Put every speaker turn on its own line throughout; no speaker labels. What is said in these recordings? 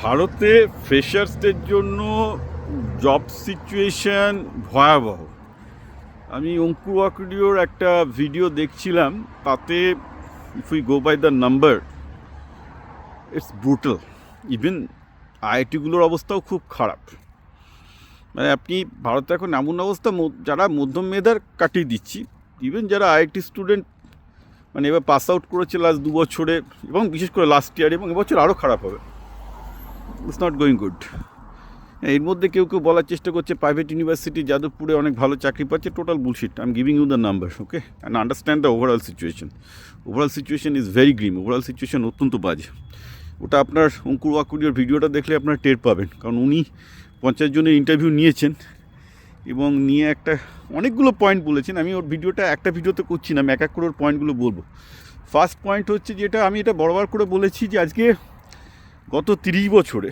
ভারতে ফ্রেশার্সদের জন্য job situation ভয়াবহ। আমি অঙ্কুর ওয়াকুডিওর একটা ভিডিও দেখছিলাম, তাতে if we go by the number it's brutal. Even আইআইটিগুলোর অবস্থাও খুব খারাপ। মানে আপনি ভারতে এখন এমন অবস্থা, যারা মধ্যম মেধার কাটিয়ে দিচ্ছি, ইভেন যারা আইআইটি স্টুডেন্ট মানে এবার পাস আউট করেছে লাস্ট 2 বছরে, এবং বিশেষ করে লাস্ট ইয়ার, এবং এবছর আরও খারাপ হবে। It's not going good. এর মধ্যে কেউ কেউ বলার চেষ্টা করছে প্রাইভেট ইউনিভার্সিটি যাদবপুরে অনেক ভালো চাকরি পাচ্ছে। Total bullshit. I am giving you the number, okay, and understand the overall situation. Overall situation is very grim. Overall situation অত্যন্ত বাজে। ওটা আপনার অঙ্কুর ওয়াকুডিওর ভিডিওটা দেখলে আপনার টের পাবেন, কারণ উনি 50 জনের ইন্টারভিউ নিয়েছেন এবং নিয়ে একটা অনেকগুলো পয়েন্ট বলেছেন। আমি ওর ভিডিওটা একটা ভিডিওতে করছি না, আমি এক এক করে ওর পয়েন্টগুলো বলবো। ফার্স্ট পয়েন্ট হচ্ছে, যেটা আমি এটা বরাবর করে বলেছি, যে আজকে গত 30 বছরে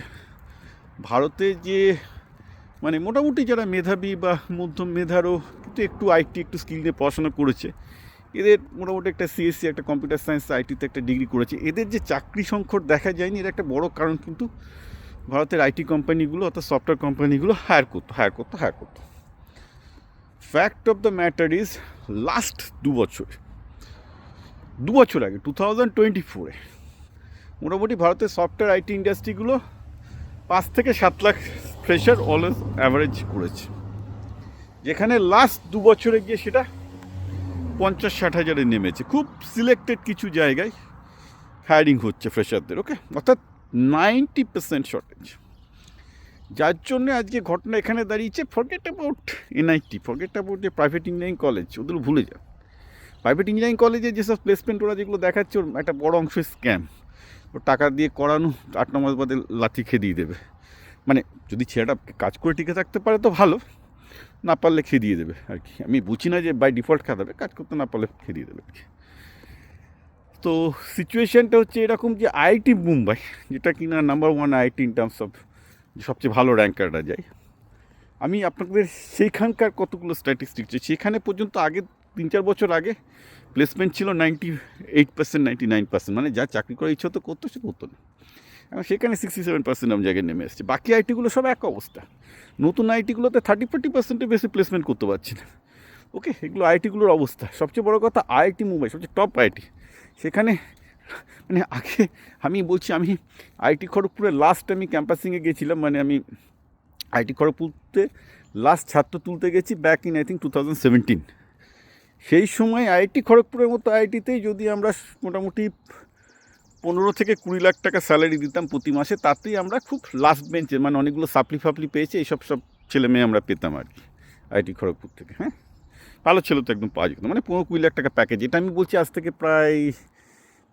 ভারতে যে মানে মোটামুটি যারা মেধাবী বা মধ্যম মেধারও কিন্তু একটু আইটি একটু স্কিল নিয়ে পড়াশোনা করেছে, এদের মোটামুটি একটা সিএসসি, একটা কম্পিউটার সায়েন্স, আইটিতে একটা ডিগ্রি করেছে, এদের যে চাকরি সংকট দেখা যায়নি, এর একটা বড় কারণ কিন্তু ভারতের আইটি কোম্পানিগুলো অর্থাৎ সফটওয়্যার কোম্পানিগুলো হায়ার করতো। Fact of the matter is, last 2 বছর আগে 2024-এ মোটামুটি ভারতের সফটওয়্যার আইটি ইন্ডাস্ট্রিগুলো 5 থেকে 7 লাখ ফ্রেশার অলওয়েজ অ্যাভারেজ করেছে, যেখানে লাস্ট 2 বছরে গিয়ে সেটা 50-60 হাজারে নেমেছে। খুব সিলেক্টেড কিছু জায়গায় হায়ারিং হচ্ছে ফ্রেশারদের, ওকে, অর্থাৎ 90% শর্টেজ। যার জন্য আজকে ঘটনা এখানে দাঁড়িয়েছে, forget about NIT, forget about যে প্রাইভেট ইঞ্জিনিয়ারিং কলেজ, ওদের ভুলে যান। প্রাইভেট ইঞ্জিনিয়ারিং কলেজে যেসব প্লেসমেন্ট ওরা যেগুলো দেখাচ্ছে, ওর একটা বড় অংশ স্ক্যাম। ওর টাকা দিয়ে করানো, 8-9 মাস বাদে লাথি খেয়ে দিয়ে দেবে। মানে যদি ছেলেটা কাজ করে টিকে থাকতে পারে তো ভালো, না পারলে খেয়ে দিয়ে দেবে আর কি। আমি বুঝি না যে বাই ডিফল্ট খাওয়াবে, কাজ করতে না পারলে খেয়ে দিয়ে দেবে আর কি। তো সিচুয়েশানটা হচ্ছে এরকম, যে আইআইটি মুম্বাই, যেটা কিনা number 1 IIT in terms of সবচেয়ে ভালো র্যাঙ্কাররা যায়, আমি আপনাদের সেইখানকার কতগুলো স্ট্যাটিস্টিক্স, সেখানে পর্যন্ত আগে 3-4 বছর আগে প্লেসমেন্ট ছিল 98%, 99%, মানে যা চাকরি করার ইচ্ছা তো করতো, সে করতো না। এবং সেখানে 67% নাম জায়গায় নেমে এসছে। বাকি আইটিগুলো সব এক অবস্থা। নতুন আইটিগুলোতে 30-40%-এর বেশি প্লেসমেন্ট করতে পারছে না, ওকে। এগুলো আইটিগুলোর অবস্থা। সবচেয়ে বড় কথা, আইআইটি মুম্বাই সবচেয়ে টপ আইটি, সেখানে মানে আগে আমি বলছি, আমি আইটি খড়গপুরে লাস্ট আমি ক্যাম্পাসিংয়ে গেছিলাম, মানে আমি আইটি খড়গপুরতে লাস্ট ছাত্র তুলতে গেছি ব্যাক ইন আই থিঙ্ক 2017। সেই সময় আইআইটি খড়গপুরের মতো আইআইটিতেই যদি আমরা মোটামুটি 15 থেকে 20 লাখ টাকা স্যালারি দিতাম প্রতি মাসে, তাতেই আমরা খুব লাস্ট বেঞ্চে, মানে অনেকগুলো সাপ্লি পেয়েছে, এইসব সব ছেলে মেয়ে আমরা পেতাম আর কি আইআইটি খড়গপুর থেকে। হ্যাঁ, ভালো ছেলে তো একদম পাওয়া যেত, মানে 15-20 লাখ টাকা প্যাকেজ। এটা আমি বলছি আজ থেকে প্রায়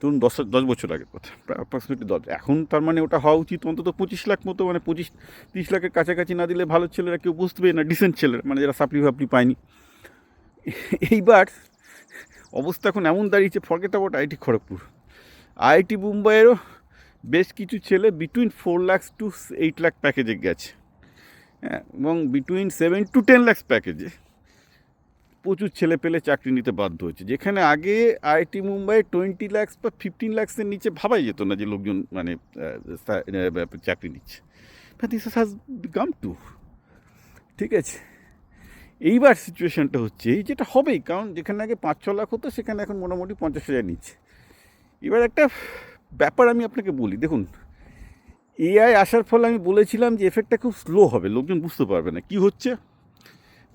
ধরুন 10 বছর আগের কথা, প্রায় অ্যাপ্রক্সিমেটলি 10। এখন তার মানে ওটা হওয়া উচিত অন্তত 25 লাখ মতো, মানে 25-30 লাখের কাছাকাছি না দিলে ভালো ছেলেরা কেউ বুঝতে পারে না, ডিসেন্ট ছেলেরা, মানে যারা সাপ্লি পায়নি। এইবার অবস্থা এখন এমন দাঁড়িয়েছে, forget about IIT Kharagpur, IIT মুম্বাইয়েরও বেশ কিছু ছেলে বিটুইন 4 লাখ টু 8 লাখ প্যাকেজে গেছে, হ্যাঁ, এবং বিটুইন 7 to 10 লাখ প্যাকেজে প্রচুর ছেলে পেলে চাকরি নিতে বাধ্য হচ্ছে। যেখানে আগে আইআইটি মুম্বাই 20 লাখ বা 15 লাখসের নিচে ভাবাই যেত না যে লোকজন মানে চাকরি নিচ্ছে। দিস হ্যাজ বিকাম টু, ঠিক আছে। এইবার সিচুয়েশানটা হচ্ছে এই, যেটা হবেই, কারণ যেখানে আগে 5-6 লাখ হতো, সেখানে এখন মোটামুটি 50,000 নিচ্ছে। এবার একটা ব্যাপার আমি আপনাকে বলি, দেখুন, এআই আসার ফলে আমি বলেছিলাম যে এফেক্টটা খুব স্লো হবে, লোকজন বুঝতে পারবে না কী হচ্ছে।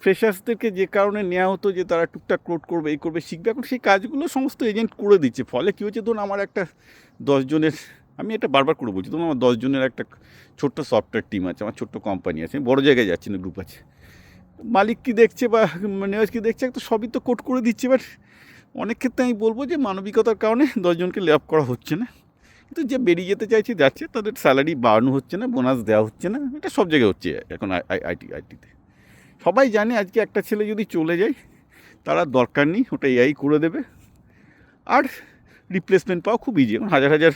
ফ্রেশার্সদেরকে যে কারণে নেওয়া হতো যে তারা টুকটাক কোড করবে, এই করবে, শিখবে, এখন সেই কাজগুলো সমস্ত এজেন্ট করে দিচ্ছে। ফলে কী হচ্ছে, ধরুন আমার একটা 10 জনের, আমি এটা বারবার করে বলছি, ধরুন আমার 10 জনের একটা ছোট্ট সফটওয়্যার টিম আছে, আমার ছোট্ট কোম্পানি আছে, আমি বড়ো জায়গায় যাচ্ছি না, গ্রুপ আছে, মালিক কী দেখছে বা নেওয়াজ কী দেখছে, তো সবই তো কোড করে দিচ্ছে। এবার অনেক ক্ষেত্রে আমি বলবো যে মানবিকতার কারণে 10 জনকে লে অফ করা হচ্ছে না, কিন্তু যে বেরিয়ে যেতে চাইছে যাচ্ছে, তাদের স্যালারি বাড়ানো হচ্ছে না, বোনাস দেওয়া হচ্ছে না। এটা সব জায়গায় হচ্ছে এখন আইটিতে। সবাই জানে আজকে একটা ছেলে যদি চলে যায়, তারা দরকার নেই, ওটা এআই করে দেবে, আর রিপ্লেসমেন্ট পাওয়া খুব ইজি। এখন হাজার হাজার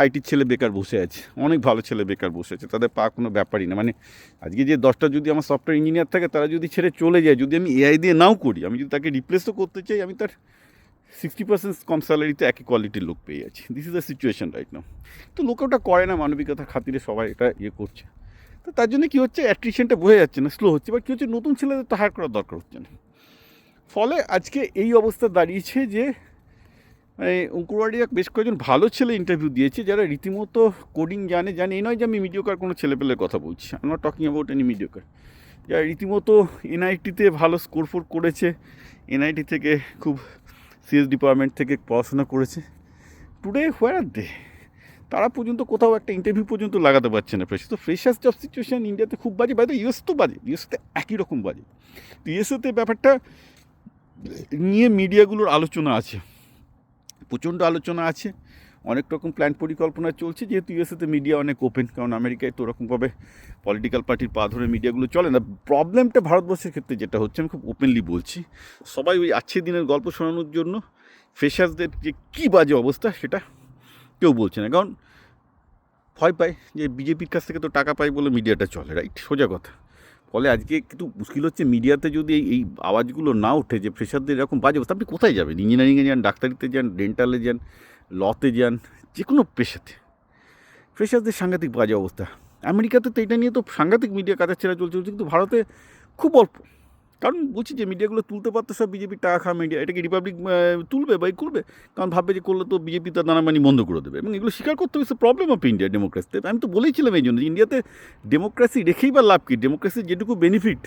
আইটির ছেলে বেকার বসে আছে, অনেক ভালো ছেলে বেকার বসে আছে, তাদের পাওয়া কোনো ব্যাপারই না। মানে আজকে যে 10টা যদি আমার সফটওয়্যার ইঞ্জিনিয়ার থাকে, তারা যদি ছেড়ে চলে যায়, যদি আমি এআই দিয়ে নাও করি, আমি যদি তাকে রিপ্লেসও করতে চাই, আমি তার 60% কম স্যালারিতে একই কোয়ালিটির লোক পেয়ে যাচ্ছে। This is the situation right now. তো লোক ওটা করে না, মানবিকতার খাতিরে সবাই এটা করছে। তো তার জন্য কী হচ্ছে, অ্যাট্রিশনটা বোঝা যাচ্ছে না, স্লো হচ্ছে। বা কী হচ্ছে, নতুন ছেলেদের তো হায়ার করার দরকার হচ্ছে না। ফলে আজকে এই অবস্থা দাঁড়িয়েছে যে অঙ্কুরওয়াড়িয়া বেশ কয়েকজন ভালো ছেলে ইন্টারভিউ দিয়েছে যারা রীতিমতো কোডিং জানে। এই নয় যে আমি মিডিওকার কোনো ছেলেপেলের কথা বলছি, I am not talking about any mediocre. যারা রীতিমতো এনআইটিতে ভালো স্কোর করেছে, এনআইটি থেকে খুব সিএস ডিপার্টমেন্ট থেকে পড়াশোনা করেছে, টুডে হোয়ার আর দে? তারা পর্যন্ত কোথাও একটা ইন্টারভিউ পর্যন্ত লাগাতে পারছে না ফ্রেশার্স। তো ফ্রেশার্স জব সিচুয়েশান ইন্ডিয়াতে খুব বাজে, বাইরে ইউএস তো বাজে, ইউএসতে একই রকম বাজে। তো ইউএসএতে ব্যাপারটা নিয়ে মিডিয়াগুলোর আলোচনা আছে, প্রচণ্ড আলোচনা আছে, অনেক রকম প্ল্যান পরিকল্পনা চলছে, যেহেতু ইউএসএতে মিডিয়া অনেক ওপেন। কারণ আমেরিকায় তো ওরকমভাবে পলিটিক্যাল পার্টির পা ধরে মিডিয়াগুলো চলে না। প্রবলেমটা ভারতবর্ষের ক্ষেত্রে যেটা হচ্ছে, আমি খুব ওপেনলি বলছি, সবাই ওই আছে দিনের গল্প শোনানোর জন্য ফ্রেশার্সদের যে কী বাজে অবস্থা সেটা কেউ বলছে না। কারণ ভয় পায় যে বিজেপির কাছ থেকে তো টাকা পায় বলে মিডিয়াটা চলে, রাইট? সোজা কথা। ফলে আজকে কিন্তু মুশকিল হচ্ছে, মিডিয়াতে যদি এই আওয়াজগুলো না ওঠে যে ফ্রেশারদের এরকম বাজে অবস্থা, আপনি কোথায় যাবেন? ইঞ্জিনিয়ারিংয়ে যান, ডাক্তারিতে যান, ডেন্টালে যান, লতে যান, যে কোনো পেশাতে ফ্রেশারদের সাংঘাতিক বাজে অবস্থা। আমেরিকাতে তো এটা নিয়ে তো সাংঘাতিক মিডিয়া কাটাছেড়া চলছে, কিন্তু ভারতে খুব অল্প। কারণ বলছি যে মিডিয়াগুলো তুলতে পারতো সব বিজেপির টাকা খাওয়া মিডিয়া, এটাকে রিপাবলিক তুলবে বা করবে, কারণ ভাববে যে করলে তো বিজেপি তার দানামানি বন্ধ করে দেবে, এবং এগুলো স্বীকার করতে হবে। প্রবলেম অফ ইন্ডিয়া ডেমোক্রেসিতে। আমি তো বলেইছিলাম এই জন্য যে ইন্ডিয়াতে ডেমোক্রেসি রেখেই বা লাভ কী? ডেমোক্রেসির যেটুকু বেনিফিট,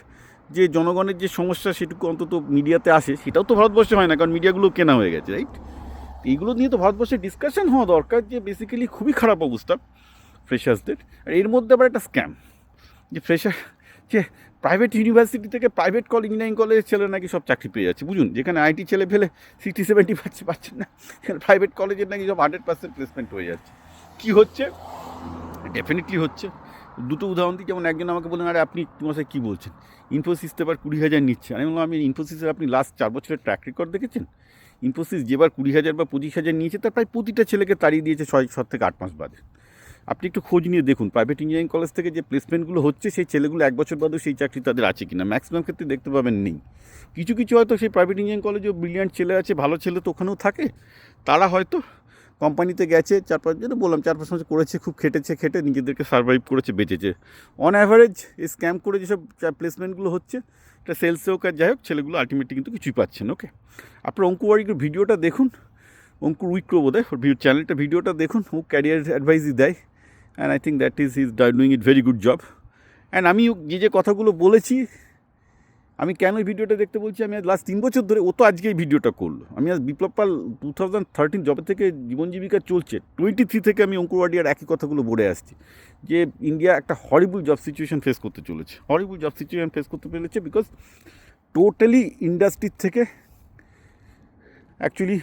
যে জনগণের যে সমস্যা সেটুকু অন্তত মিডিয়াতে আসে, সেটাও তো ভারতবর্ষে হয় না, কারণ মিডিয়াগুলো কেনা হয়ে গেছে, রাইট? এইগুলো নিয়ে তো ভারতবর্ষে ডিসকাশন হওয়া দরকার, যে বেসিক্যালি খুবই খারাপ অবস্থা ফ্রেশার্সদের। আর এর মধ্যে আবার একটা স্ক্যাম, যে ফ্রেশার, যে প্রাইভেট ইউনিভার্সিটি থেকে প্রাইভেট ইঞ্জিনিয়ারিং কলেজের ছেলে নাকি সব চাকরি পেয়ে যাচ্ছে। বুঝুন, যেখানে আইটি ছেলে ফেলে 60-70 পাচ্ছেন না, প্রাইভেট কলেজের নাকি সব 100% প্লেসমেন্ট হয়ে যাচ্ছে। কী হচ্ছে? ডেফিনেটলি হচ্ছে। দুটো উদাহরণ দিই। যেমন একজন আমাকে বললেন, আরে আপনি তোমার সাথে কী বলছেন, ইনফোসিসতে এবার 20,000 নিচ্ছে। আমি বললাম, আমি ইনফোসিসের আপনি লাস্ট 4 বছরের ট্র্যাক রেকর্ড দেখেছেন? ইনফোসিস যেবার 20,000 বা 25,000 নিয়েছে, তার প্রায় প্রতিটা ছেলেকে তাড়িয়ে দিয়েছে 6 থেকে 8 মাস বাদে। আপনি একটু খোঁজ নিয়ে দেখুন, প্রাইভেট ইঞ্জিনিয়ারিং কলেজ থেকে যে প্লেসমেন্টগুলো হচ্ছে, সেই ছেলেগুলো 1 বছর বাদেও সেই চাকরি তাদের আছে কিনা, ম্যাক্সিমাম ক্ষেত্রে দেখতে পাবেন নেই। কিছু কিছু হয়তো সেই প্রাইভেট ইঞ্জিনিয়ারিং কলেজেও ব্রিলিয়ান্ট ছেলে আছে, ভালো ছেলে তো ওখানেও থাকে, তারা হয়তো কোম্পানিতে গেছে, 4-5, যেটা বললাম 4-5 মাস করেছে, খুব খেটে নিজেদেরকে সার্ভাইভ করেছে, বেঁচেছে। অন অ্যাভারেজ এই স্ক্যাম করে যেসব প্লেসমেন্টগুলো হচ্ছে, এটা সেলসে হোক আর যাই হোক, ছেলেগুলো আলটিমেটলি কিন্তু কিছুই পাচ্ছেন। ওকে, আপনার অঙ্কুওয়াড়ির ভিডিওটা দেখুন, অঙ্কুর উইক্রো বোধ হয়, ওর চ্যানেলটা ভিডিওটা দেখুন, ও ক্যারিয়ার অ্যাডভাইসই দেয়। And I think that is doing it very good job. And আমি যে কথাগুলো বলেছি, আমি কেন এই ভিডিওটা দেখতে বলছি, আমি আজ লাস্ট 3 বছর ধরে, ও তো আজকে এই ভিডিওটা করলো। আমি আজ বিপ্লব পাল 2013 জবে থেকে জীবন জীবিকা চলছে, 23 থেকে আমি অঙ্কুরওয়াড়িয়ার একই কথাগুলো বলে আসছি, যে ইন্ডিয়া একটা হরিবল জব সিচুয়েশন ফেস করতে চলেছে, হরিবল জব সিচুয়েশন ফেস করতে পেরেছে, বিকজ টোটালি ইন্ডাস্ট্রির থেকে অ্যাকচুয়ালি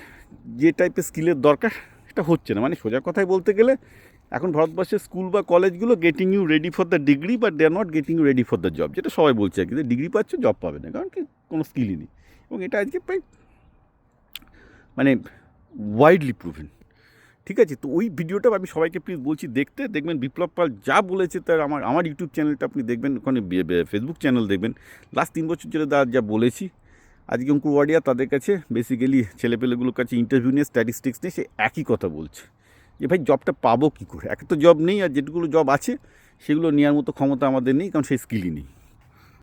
যে টাইপের স্কিলের দরকার সেটা হচ্ছে না। মানে সোজা কথায় বলতে গেলে, এখন ভারতবর্ষের স্কুল বা কলেজগুলো getting you ready for the degree, but they are not getting you ready for the job. যেটা সবাই বলছে আর কি, যে ডিগ্রি পাচ্ছ, জব পাবে না, কারণ কি কোনো স্কিলই নেই। এবং এটা আজকে প্রায় মানে ওয়াইডলি প্রুভেন। ঠিক আছে, তো ওই ভিডিওটা আমি সবাইকে প্লিজ বলছি দেখতে, দেখবেন বিপ্লব পাল যা বলেছে, তার আমার ইউটিউব চ্যানেলটা আপনি দেখবেন, ওখানে ফেসবুক চ্যানেল দেখবেন, লাস্ট 3 বছর ধরে যা বলেছি। আজকে অঙ্কুরওয়াড়িয়া তাদের কাছে বেসিক্যালি ছেলেপেলেগুলোর কাছে ইন্টারভিউ নিয়ে, স্ট্যাটিস্টিক্স নিয়ে সে একই কথা বলছে, যে ভাই জবটা পাবো কী করে, একে তো জব নেই, আর যেটুকুলো জব আছে সেগুলো নেওয়ার মতো ক্ষমতা আমাদের নেই, কারণ সেই স্কিলই নেই।